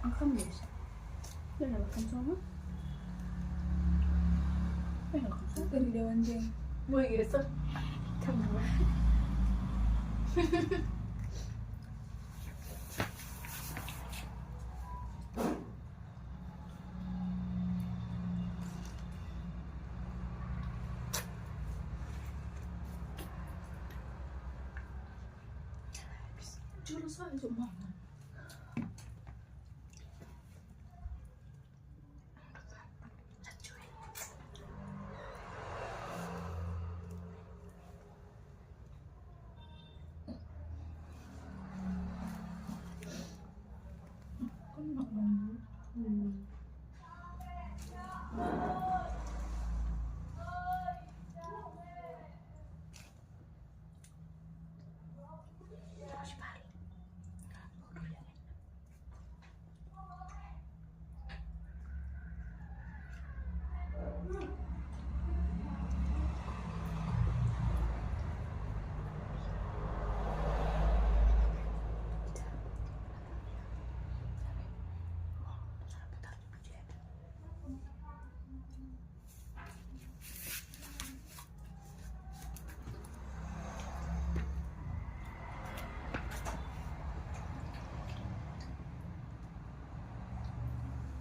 Makan biasa. Udah makan sama. Makan sama dari Dewan Jeng. Boy gitu. Kamu. Jurus aja mama.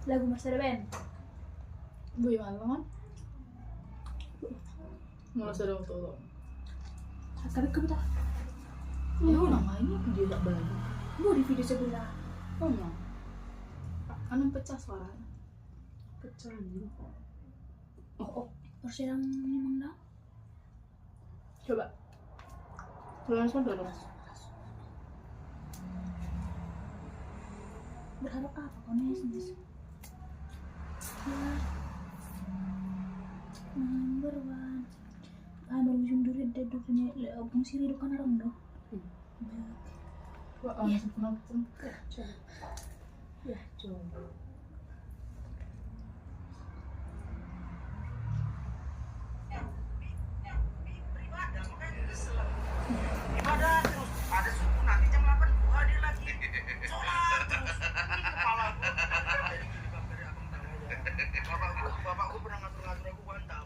Lagu Mas Ben. Boy malam. Malah sudah tuh. Tapi kamu tak. Ya namanya dia tak balik. Mau di video sebelah. Oh no. Kan pecah suaranya. Pecah gitu. Oh. Persiram memang dah. Coba. Belum sudah dong. Berharap apa kau nih? Number one. Baru ujung duri ada dunia abang siri kan orang doh. Wah, masih penonton. Ya, coba. Ibadah terus ada suku nanti jam 8 buka dia lagi sholat terus ini kepala gue jadi gini bang dari abang tahu aja bapakku pernah ngatur-ngatur aku mantap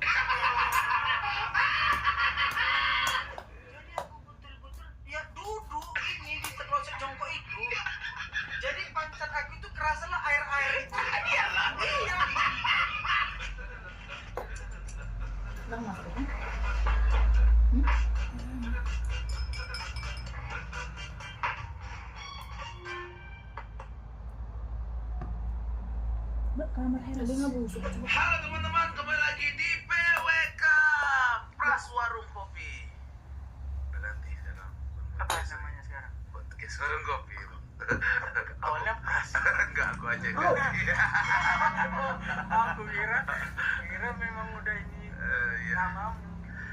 jadi aku betul-betul ya duduk ini di terlosek jongkok itu jadi pancat aku itu kerasa lah air itu iya Nang masuk kan? Kamar Heros. Ada nggak busuk? Halo teman-teman, kembali lagi di PWK Pras Warung Kopi. Berganti sekarang. Apa namanya sekarang? Podcast Warung Kopi. Awalnya Pras. Enggak, aku aja. Aku kira memang udah ini namamu.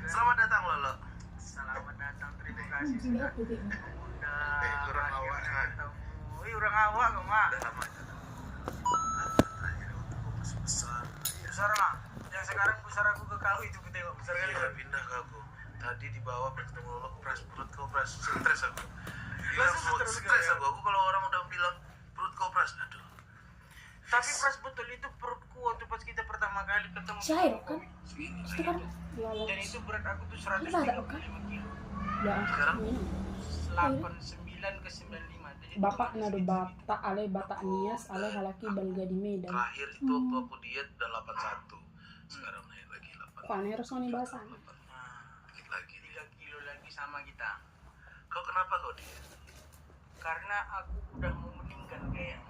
Selamat datang Lolo. Selamat datang, terima kasih sudah undang. Kurang awak ketemu. Urang awak kok, Mak. Udah lama aja. Besar mah yang sekarang besar aku ke kau itu ku tengok besar kali ya pindah ke aku tadi di bawah bertemu lo pras perut kau pras stres aku stres aku kalau orang udah bilang perut kau pras aduh tapi pras betul itu perutku waktu pas kita pertama kali ketemu Cair kan? Itu kan dan itu berat aku tuh 135 kilo Ya. sekarang 89 ke 95 Bapak nado batak ale batak nias ale halaki balga di Medan. terakhir itu waktu aku diet udah 81 sekarang naik lagi 8 Kok aneh harus nih bahasan. dikit lagi 3 kilo lagi sama kita. Kau kenapa kau diet? Karena aku udah mau meninggal kayaknya.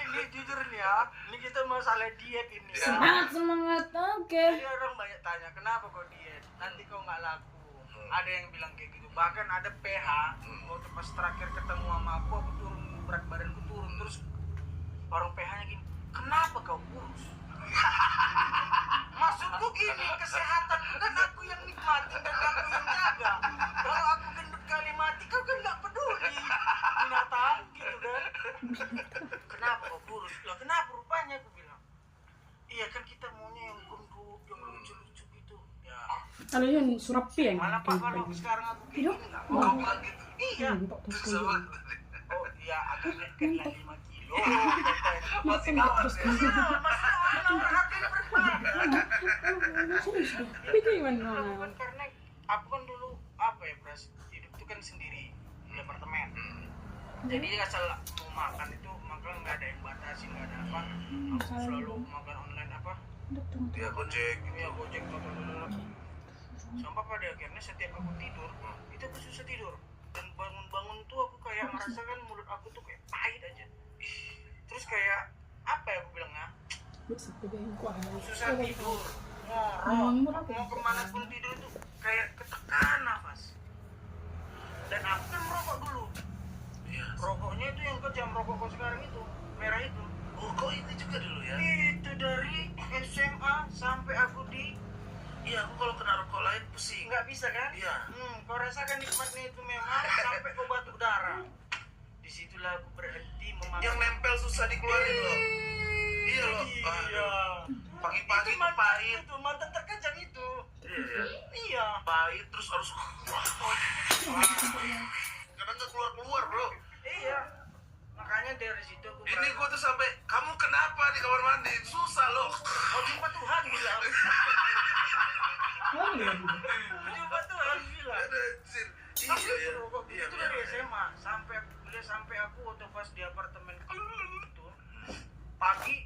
Nih jujur nih ya, ini kita masalah diet ini ya. Semangat. Oke. Jadi orang banyak tanya kenapa kau diet, nanti kau nggak laku. Ada yang bilang kayak gitu, bahkan ada PH waktu pas terakhir ketemu sama aku turun berat badanku turun terus orang PH-nya gini, kenapa kau kurus? Maksudku gini, kesehatan kan aku yang nikmati dan aku yang jaga. Kalau aku gendut kali mati, kau kan nggak peduli. Binatang gitu kan. Kenapa kau kurus? Lah kenapa rupanya aku bilang. Iya kan kita maunya yang gendut, yang lucu-lucu gitu. Ya. Kalau yang surapi yang Mana Pak kalau sekarang aku gini nggak mau lagi. Iya. Nampak terus Susah kayak banget tadi. Oh iya, agak ngeket lah 5 kilo. Masih nampak kawan terus ya. kayak Masih orang harganya berapa? serius deh. Tapi gimana? Kan karena aku kan dulu apa ya, Pras, hidup tuh kan sendiri di apartemen. Jadi asal mau makan itu makan nggak ada yang batasin, nggak ada apa. Aku selalu makan online apa? Ya Gojek. Ya Gojek apa. Sampai pada akhirnya setiap aku tidur, itu aku susah tidur. Dan bangun-bangun tuh aku kayak merasakan mulut aku tuh kayak pahit aja. Terus kayak apa ya aku bilangnya? Bisa pegang kuah. Susah tidur, ngorok, mau kemana pun tidur itu kayak ketekan nafas. Dan aku kan merokok dulu. Iya. Rokoknya itu yang kejam, rokok kau sekarang itu merah itu. Oh, kok ini juga dulu ya? Itu dari SMA sampai aku di Iya, aku kalau kena rokok lain pusing. nggak bisa kan? Iya. Kau rasakan nikmatnya itu memang sampai kau batuk darah. Disitulah aku berhenti memakai. Yang nempel susah dikeluarin loh. Iya loh. Iya. Pagi-pagi Itu tuh mantan pahit. itu, mantan terkejam itu. Iya. Iya. Pahit terus harus kadang nggak keluar bro. Iya. Makanya dari situ aku Ini gua tuh sampai kamu kenapa di kamar mandi susah loh. mau jumpa Tuhan bilang. Oh, iya. Jumpa Tuhan bilang. Anjir. Tapi Iya ya. itu Iya itu dari SMA sampai aku kuliah sampai aku waktu pas di apartemen itu pagi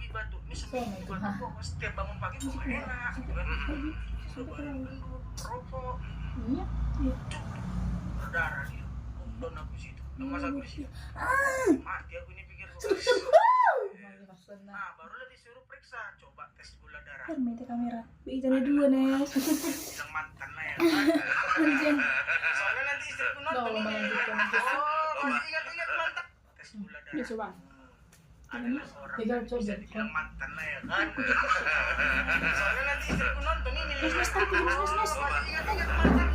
batuk ini seminggu batuk kok setiap bangun pagi kok gak enak gitu kan. Rokok Iya. berdarah dia down aku situ lemas aku di situ mati aku ini pikir kok. Nah barulah disuruh periksa coba tes gula darah Mete kamera. Itu ada dua Nes. bilang mantan lah ya kan. Soalnya nanti istriku nonton Loh, ini. malah Oh, masih ingat-ingat mantan. Tes gula Ya darah. coba. Adalah seorang Tinggal yang coba. bisa dibilang mantan lah ya kan. Soalnya nanti istriku nonton ini. Nes, Masih ingat-ingat mantan.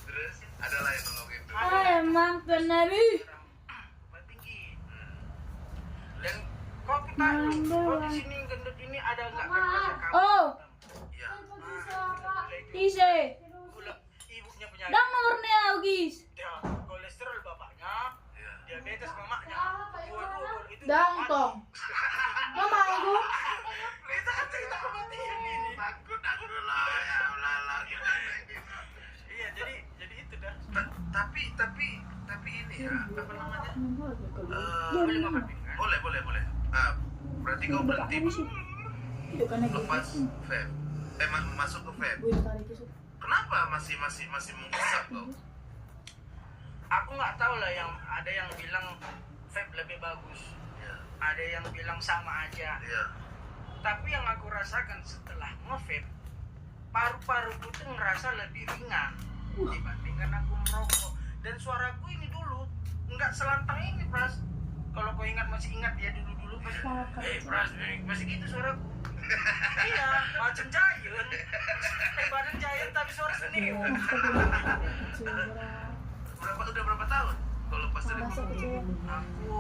Terus ada lah yang nolongin tuh. Emang Nabi. Tinggi. Dan kok kita kok di sini gendut ini ada nggak kamu? Oh, Iya. ise. Gula ibunya penyakit. Dang nomornya Augis. Ya, kolesterol bapaknya, Iya. diabetes mamanya. Dua-dua itu. Dang tong. Nggak mau gue. Kita kan cerita kematian ini. Takut aku dulu ya Allah gitu. Iya, jadi itu dah. Tapi ini ya apa namanya? Boleh makan pinggan? Boleh. Berarti kau berhenti Itu kan lagi. lepas vape. Masuk ke vape. Gue tarik itu. Kenapa masih menghisap kau? Aku nggak tahu lah yang ada yang bilang vape lebih bagus. Iya. Ada yang bilang sama aja. Iya. Tapi yang aku rasakan setelah nge-vape, paru-paruku tuh ngerasa lebih ringan dibandingkan aku merokok. Dan suaraku ini dulu nggak selantang ini, Pras. Kalau kau masih ingat ya dulu pas Pras masih gitu suaraku. Iya, macam giant. Badan giant tapi suara sendiri. Udah berapa tahun? Kalau pas dari Aku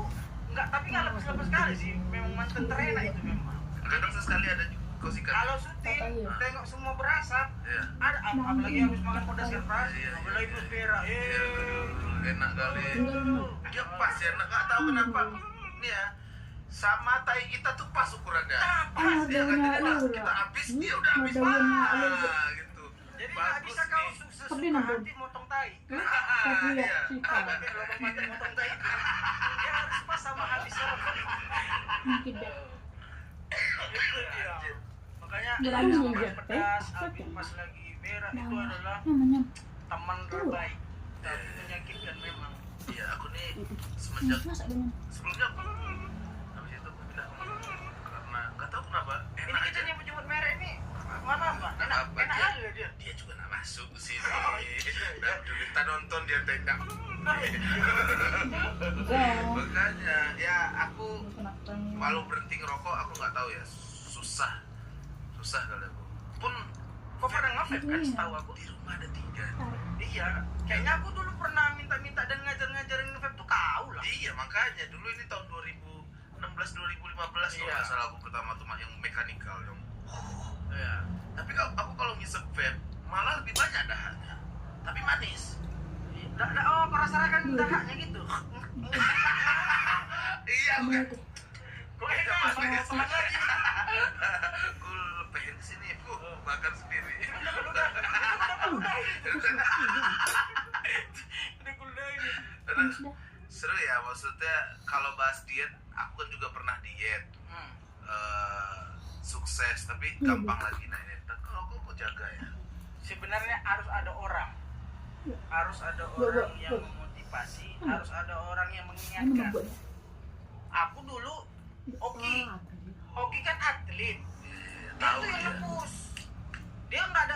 nggak, tapi nggak lepas-lepas sekali sih. Memang mantan terenak itu memang. kadang sesekali ada kau sikat. Kalau syuting, tengok semua berasap. Iya. Ada apalagi habis makan pedas kan, Pras. Iya. Apalagi terus berak. Enak kali. Dia pas ya, nggak tahu kenapa. Ini ya, sama tai kita tuh pas ukurannya. Pas dia kan kita habis, dia udah habis lah gitu. Jadi nggak bisa kau sesuka hati motong tai. Iya. Pakai lubang mati motong tai itu. Dia harus pas sama habis rokok. Mungkin deh. Itu dia. Makanya Berani habis juga, pedas, habis pas lagi berak itu adalah Namanya. teman terbaik. Tapi menyakitkan memang. Iya, aku nih semenjak Masak dengan. sebelumnya habis itu aku pindah karena nggak tahu kenapa Ini enak kita aja. nyebut merek ini. Mana apa? Nggak apa, Enak dia- aja dia. Dia juga nggak masuk ke sini. Dan dulu kita nonton dia tendang. Makanya ya aku kalau berhenti ngerokok aku nggak tahu ya, susah kali aku. Pun Kok pada nge-vape kan? Setahu aku di rumah ada 3. iya. Kayaknya aku dulu pernah minta-minta dan ngajar-ngajarin nge-vape tuh kau lah. Iya, makanya dulu ini tahun 2016 2015 kalau Iya. nggak salah aku pertama tuh yang mekanikal yang. Ya. Tapi aku kalau ngisep vape malah lebih banyak dahannya. tapi manis. Oh, kau rasakan dahaknya gitu. Iya, Kamu bukan. lihat deh. Kok enak pakai semangat lagi. Aku lepehin sini, Bu. Makan sendiri. Kamu sudah. Seru ya, maksudnya kalau bahas diet, aku kan juga pernah diet. Sukses, tapi gampang lagi naiknya. Kalau kok jaga ya? Sebenarnya harus ada orang. Harus ada orang yang memotivasi, harus ada orang yang Kamu mengingatkan. membuat ya. Aku dulu Oki kan atlet. Dia Tahu tuh yang dia. nge-push. Dia nggak ada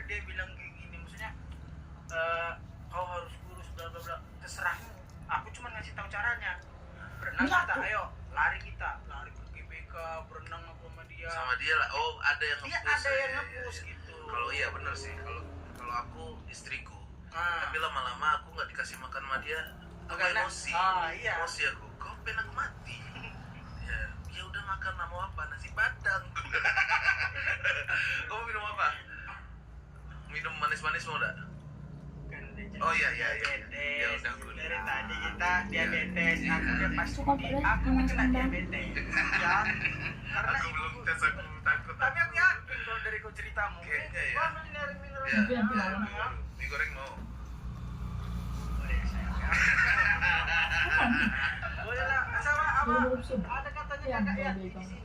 dia bilang kayak gini, maksudnya kau harus kurus bla bla bla. Terserahmu. Aku cuma ngasih tahu caranya. Berenang kita, ayo lari ke GBK, berenang sama dia. Sama dia lah. Oh, ada yang Dia nge-push. ada yang Iya, nge-push iya. gitu. Kalau iya bener sih. Kalau aku istriku. Ah. Tapi lama-lama aku nggak dikasih makan sama dia. Aku Karena- emosi. iya. Emosi aku. Kau pengen aku mati. Ya udah makan, mau apa? Nasi padang. Kau mau minum apa? Minum manis-manis mau enggak? Kan dia Oh iya. diabetes. Ya udah aku. Dari tadi kita diabetes, aku udah pas Cukup di deh, aku Mas kena Bambang. diabetes. Ya. Karena Aku belum ibuku- tes, aku takut. Tapi aku yakin kalau dari kau ceritamu. Kayaknya ya. Kau ambil dari mineral. Ya. Mungkin nanti malam. Mie goreng mau. Boleh sayang. Boleh lah. Sama apa? Belum siap. Ada katanya Ya, kakak ya boleh, di Bang. sini.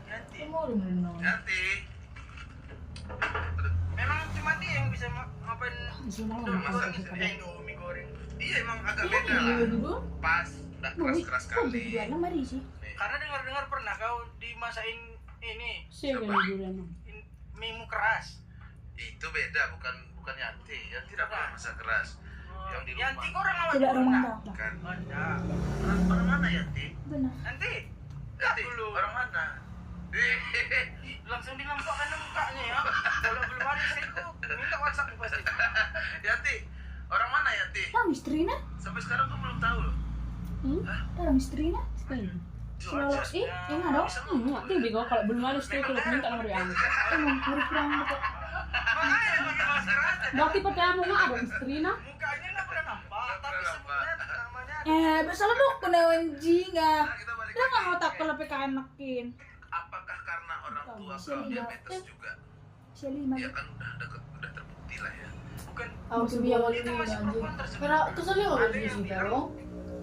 Yanti. Kamu udah berenang. Nanti. Memang cuma dia yang bisa ngapain Bisa malam. Indomie masak goreng di gitu. sini. Indomie goreng. Iya emang agak Iya, beda lah. dulu. Pas, nggak keras-keras kali. Karena mari sih. Nih. Karena dengar-dengar pernah kau dimasain ini Sih Coba. kali durian. mie keras. Itu beda, bukan Yanti. Yanti tidak pernah masak keras. Yang di rumah. Yanti kau orang awal Tidak dulu, rumah nak? tak. Kan. Ada. Orang mana Yanti? Benar. Nanti Yanti, dulu. orang mana? Langsung dinampakkan mukanya ya. Kalau belum ada istriku, minta WhatsApp pasti. Yanti, orang mana Yanti? Orang istrinya? Sampai sekarang aku belum tahu loh. Orang istrinya? Selalu yang ada. Ngerti bego kalau belum ada istri kalau minta nomor yang. Emang kurang dekat. Makanya pakai masker aja. Berarti pakai kamu nggak ada istri nah? Mukanya nggak pernah nampak, tapi sebutnya namanya. Biasanya lu kena anjing ah. Nah, kita balik Dia nggak mau lagi. tak kalau PK enakin. Apakah karena orang tua Tahu, kau sih, diabetes iya. juga? Shelly Ya mah. kan udah terbukti lah ya. Bukan. Aku tuh dia waktu Itu itu masih anjing. perempuan tersebut. Karena keselnya nggak Ada ada yang sih bilang, dong.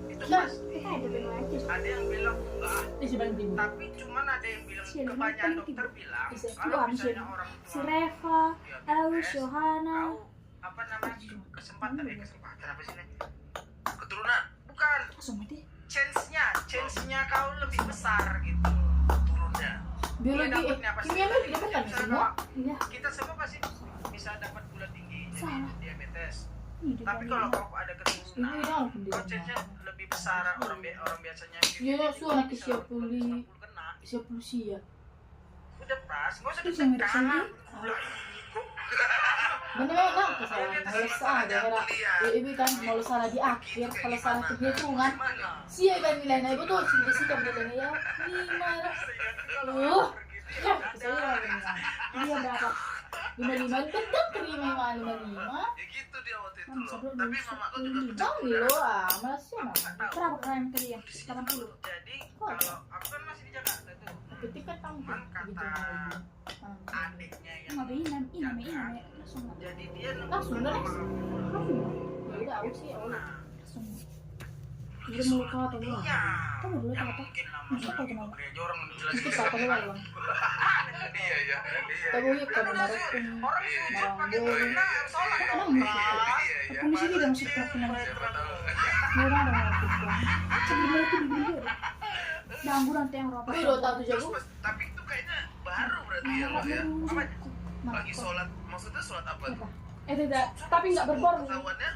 itu Nah, pasti. kita ada benar aja. Ada yang bilang enggak. Ini sih paling tinggi. Tapi cuman ada yang bilang Shelly kebanyakan paling dokter tidur. bilang Bisa kalau tuan misalnya Shelly. orang Si tua Reva, diabetes, Eus, Johanna. kau apa namanya kesempatan apa sih ini? Keturunan Bukan Langsung mati. chance-nya kau lebih besar gitu. turunnya. Biologi, dapatnya pasti kimia lebih dia kan tinggi. kan semua. Iya. Kita semua pasti bisa dapat gula tinggi jadi Salah. diabetes. Ini di Tapi dalam. kalau kau ada Ini keturunan, dong kau dia. chance-nya lebih besar orang biasanya. Iya, su anak bisa siap pulih. 90 kena. Siapa sih ya? Udah pras, nggak usah Itu yang merek ditekan. sendiri. Gula ini kok. Bener kan kesalahan. Kalau salah daerah ini kan kalau salah di akhir, kalau salah perhitungan. Gimana? Sia kan nilainya betul sih kan nilainya ya 5 ya. Ya, saya dia berapa? 55 tetap terima 55. Ya gitu dia waktu itu loh. Sebelum Tapi masuk mamaku juga kuliah. Bang nih lo ah, malah sih mah. Berapa kalian kalian? 80. Jadi kalau aku kan masih di Jakarta tuh. Ketika kamu Cuman gitu. kata adiknya yang Ngapain? Ini langsung. jadi dia Langsung nemu beres. sama aku. Ya udah aku sih aku Nah, Langsung. dia mau kau atau enggak? iya. Kamu dulu Ya apa? mungkin lah Masa masa kau kenal? gereja orang menjelaskan. Itu apa lu bang? Iya iya. Tapi ya kan Udah sih, marah orang sujud pakai Marah. celana sholat dong. Kenapa? Pak. Iya iya. Aku di sini dong sudah kenal. Siapa tahu. Murah dong aku. Sebenarnya itu di video. Ganggu nanti yang ropa. Tapi lo tahu tuh jago? Tapi itu kayaknya baru berarti ya lo ya. Lagi sholat, maksudnya sholat apa tuh? Tidak, tapi nggak berbohong. Ketahuannya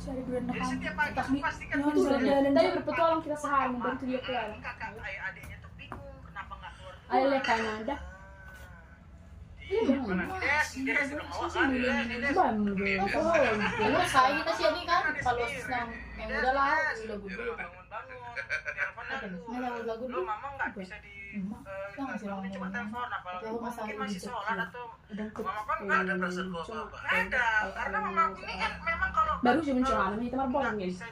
Dari bulan Jadi depan. setiap pagi Tapi tuh pasti kan yang Itu Jalan- udah jalan- tadi berpetualang kita sehari baru itu dia keluar. kakak adiknya tuh bingung kenapa nggak keluar. Ayo lihat kan ada. Iya dong. Des udah mau kan? Des. Bang, oh, saya kita sih ini kan kalau senang yang udah lah, udah gede. Bangun-bangun. Telepon aku. Ini lagu-lagu Lu dulu. mama nggak bisa di Jangan sih mamaku cuma ngomong. telepon apalagi Tapi aku masalah mungkin masih rezeki. sholat atau Udah mama kan Nggak ada perasaan gua apa-apa. nggak ada karena mamaku ini kan memang kalau baru sih mencoba nih temar nggak bolong bisa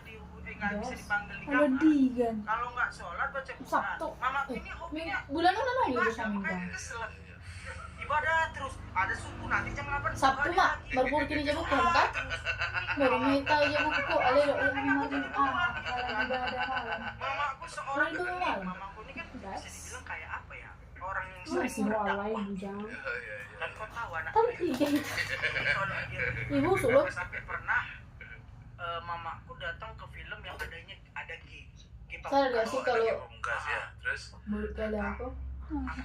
nggak bisa dipanggil di kalau kamar. di kan Kalau nggak sholat baca Quran. Sabtu. Mamaku ini hobinya Bulan mana lagi ibadah, bisa minta? makanya kesel. Ibadah terus ada subuh nanti jam 8 Sabtu mak baru puluh kini jam bukan kan? Baru minta jam aku ale lo yang mau kalau ibadah malam. Mamaku seorang Itu ini, malam. mamaku ini kan bisa Guys. dibilang kayak apa ya? Orang yang masih sering doa berdakwah. lain bujang Iya, iya, iya. Dan kau tahu anak Tapi dia, iya, kalau dia ibu suruh sampai pernah mamaku datang ke film yang ada gay. saya gak sih Oh, ada kalau Game Pamungkas ya. Terus mulut kali aku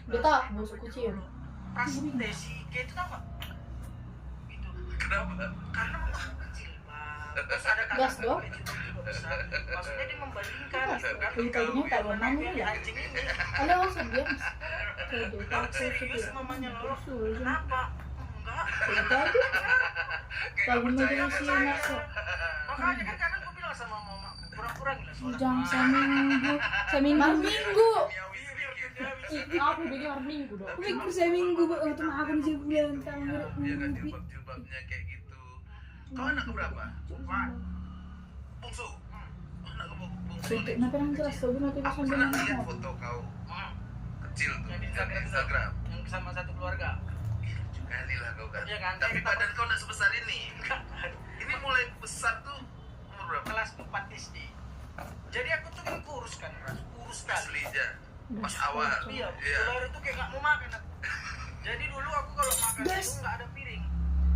dia tak busuk kucing. Pas si gay itu tau gak? Gitu. kenapa? Karena mamaku kecil, Bang. Terus ada Gas kakak dong. kecil juga besar. Maksudnya dia membandingkan gitu kan. Beritanya tak Mana mana dia ya. anjing ini. Ada maksud dia. Kalau serius mamanya lolo. Kenapa? Enggak. Kita itu Kayak lagu nggak percaya musik sama saya. masuk. Makanya kan kadang gue bilang sama mamaku, kurang-kurang lah sholat. bujang seminggu Malam minggu. Duniawi sedikit. aku bikin hari minggu dong minggu seminggu waktu aku di bulan tahun Iya kan jilbab-jilbabnya kayak gitu. Kau anak keberapa? Pak, Bungsu. Anak bungsu Untuk nih. kenapa yang jelas tuh nanti Aku bisa pernah bilang lihat foto kau kecil tuh yang di yang di Instagram, Instagram. yang sama satu keluarga. Ih, lucu kali lah kau kan. Iya kan? Tapi Kita- badan kau nggak sebesar ini. Ini mulai besar tuh umur berapa? Kelas 4 SD. Jadi aku tuh kan kurus kan, Ras. Kurus sekali. Asli aja. Pas awal. Iya, Iya. telur itu kayak nggak mau makan aku. Jadi dulu aku kalau makan Guys. itu nggak ada piring.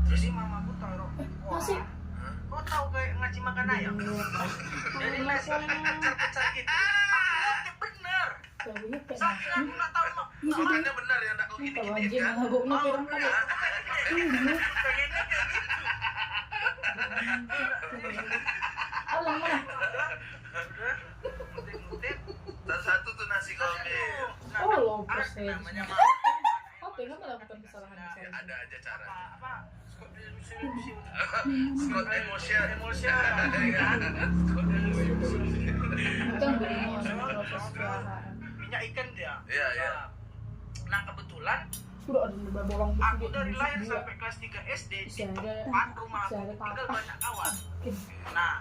Jadi mamaku taruh. Wah, Nasi. kau tahu kayak ngaci makan ayam? Jadi pecah-pecah gitu. Aku ngerti bener. Lagunya kayak Sampai aku nggak tahu mak. Makannya benar ya, enggak kau kalau gini-gini anjing kan. ngabuknya Mau pirang nggak? kali. Pengennya kayak gitu. Alang mana? Udah, mutit-mutit. Satu-satu tuh nasi kau ambil. Nah, Oh, lo ada proses. namanya Kau pengen melakukan kesalahan Ya, besar. ada aja cara. apa? Scott emotion. Emotion, kan? Bukan begini proses pelajaran. Minyak ikan dia. Iya, iya. Nah kebetulan udah ada lebih bolong aku dari lahir sampai kelas 3 SD di Bisa ada- tempat rumah bisa ada tinggal papa. banyak kawan. Nah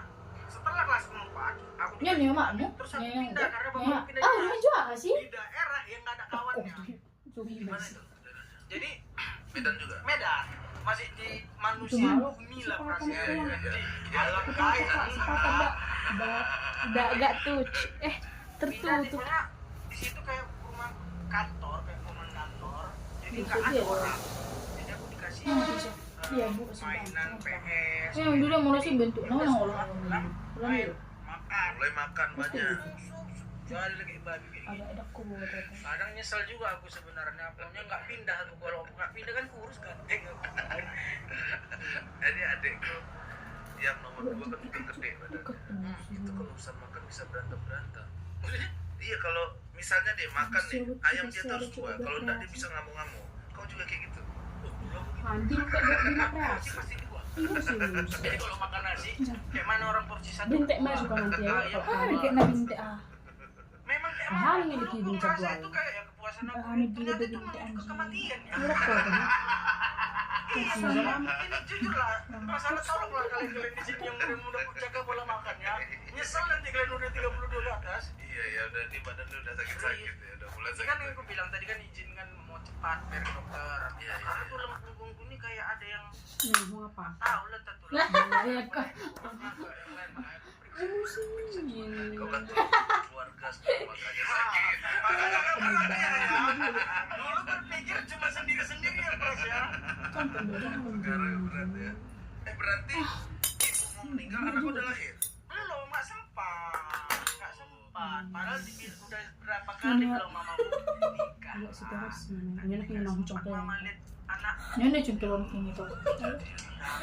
setelah kelas 4 aku Nyonya makmu. terus aku Nyonya pindah karena Nyonya. bapak pindah Ah, di- ini juga sih. di daerah yang nggak ada kawannya. Gimana itu? Jadi Medan juga. Medan masih di manusia Cuma- bumi lah cuma perasaan. Iya, iya, iya. Di alam kaya. udah agak tuh Pindah di tertutup mana di situ kayak rumah kantor kayak rumah kantor. Jadi Bisa nggak ada dia, orang. Jadi aku dikasih Iya, Bu, mainan sebentar. PS. Yang dulu mau sih bentuk nama yang orang Main, makan. Mulai makan banyak. Jual lagi babi kayak gitu. agak ada kubu Kadang nyesel juga aku sebenarnya, pokoknya nggak pindah aku, kalau nggak pindah kan kurus ganteng aku. Jadi adekku yang nomor 2 kan juga gede badan. Itu kalau urusan makan bisa berantem. Iya, kalau misalnya dia makan nih, ayam dia tuh harus 2. Kalau enggak dia bisa ngamuk-ngamuk. Kau juga kayak gitu. Dulu aku gitu. anjing kayak di Porsi matras pasti 2. serius Jadi kalau makan nasi, kayak mana orang porsi 1. bintek mana suka nanti ya Ayam. kayak nabi bintek Memang kayak Mahal mana? ini Dulu di aku Jogja. ngerasa itu kayak ya kepuasan aku. Ini di Ternyata itu Jogja menuju ke anjing. kematian ya. Murah kok kan Iya, ini jujur lah. Masalah tolong lah kalian di sini yang udah jaga pola makan ya. Nyesel nanti kalian udah 32 ke atas. Iya, ya udah nih badannya udah sakit-sakit ya, udah mulai Ini kan yang sakit. aku bilang tadi kan izin kan mau cepat biar ke dokter. Iya, iya, Karena iya. tulang punggungku ini kayak ada yang nih mau apa tahu lah tuh. ya kan Kau kan tuh keluarga semua makanya sakit. Dulu berpikir cuma sendiri-sendiri ya, Pras ya. Sekarang berat ya. Berarti ibumu meninggal, anak udah lahir. Belum, nggak sempat. Nggak sempat. Padahal udah berapa kali bilang mamamu nikah. agak seteras ini lagi nang congkel Mama lihat anak Nyonya cuntulan ini tuh.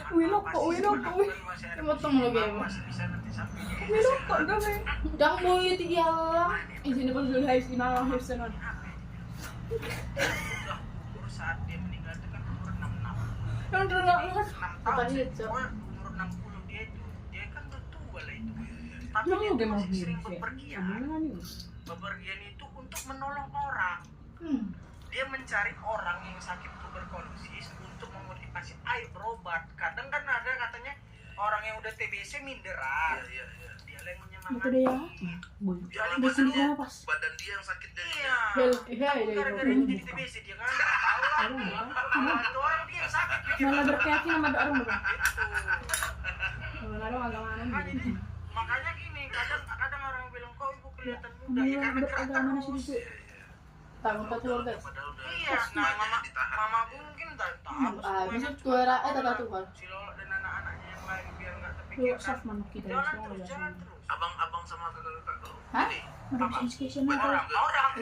Wilok kok, wilok kok, wih. Motong lagi ya. Masih bisa nanti sampai Wilok kok gawe Dang mau itu dia lah. izin pun sudah habis di malam habis senang udah umur saat dia meninggal itu kan umur 66. yang udah nggak 6 tahun Bukan sih. itu. Pokoknya umur 60 dia kan udah tua lah itu. Tapi yang dia udah mau masih sering bilang bepergian. mana nih Bepergian itu untuk untuk menolong orang. Dia mencari orang yang sakit tuberkulosis untuk memotivasi, ayo berobat. Kadang kan ada katanya orang yang udah TBC minderan. Iya. Dia yang Itu menyemangati. dia. Ya, Udah sulit pas. badan dia yang sakit dan Iya. Iya, Gara-gara itu jadi TBC dia kan nggak tahu lah. Itu orang dia yang sakit dia. Malah berkeyakinan sama ada orang bro. Kadang-kadang agak-agak Makanya gini, kadang orang yang bilang kok ibu kelihatan muda ya Malah karena beragama sih itu. tanggung keluar guys. padahal udah iya, nah mama aku mungkin tahu Bisa tuara tata Tuhan. si Lolo dan anak-anaknya yang lain biar nggak Lu terpikirkan. soft manuk kita Jalan semua terus, udah jalan semua. terus. abang sama kakak tuh Hah? ini Ada education buat apa? orang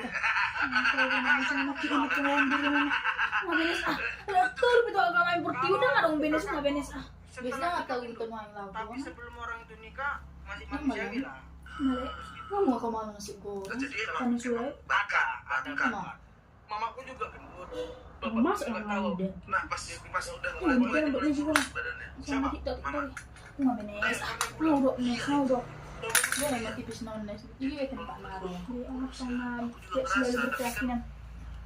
Kalau mau sama kita mau kalian di rumah. Nggak benes ah. Betul betul agama yang berarti udah nggak dong benes nggak benes ah. Biasanya nggak tahu gitu mau yang laut. Tapi sebelum orang itu nikah masih manusiawi lah. Malek. Nggak mau kemana nasi goreng. jadi Kan suai. Ada Mama. mamaku juga gendut. Mas juga orang tahu. muda. nah pas udah Ini dia untuk dia juga. badannya Sama kita tadi. Nggak benes ah. Lu udah benes mau dong. Dia memang tipis non-nes. Jadi kayak tempat laru. Dia anak sama juga dia selalu ngerasa, tapi berkeyakinan.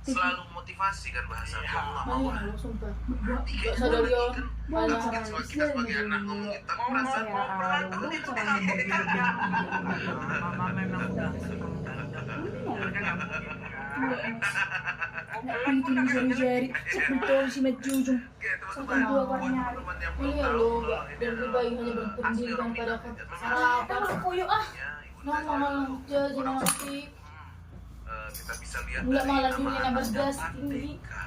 selalu motivasi kan bahasa aku nggak mau Mana yang lu sumpah. Buat Gak sadar dia. Banyak Banyak orang kita Islam sebagai yang anak dulu. ngomong kita Mau merasa Ya, lu cara Mama memang udah itu jari-jari betul si Majujung kayak satu teman-teman dua orang nyari teman yang belum Ini ya tahu lu kalau dan ini lebih adalah baik hanya berpendirian pada sarapan. apa koyo ah ya, ibu Nah, dan malah ayah. jajan Orang nasi. kita bisa lihat Gula dari malah nama dulu yang anak berdas dan tinggi. Atika.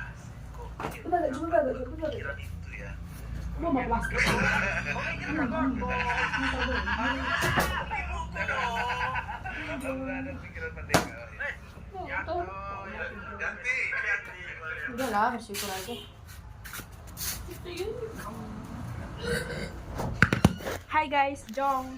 Kok bikin Udah gak juga pikiran itu ya gua mau plastik Udah ada pikiran merdeka ganti Udah lah, bersyukur aja. Hai guys, Jong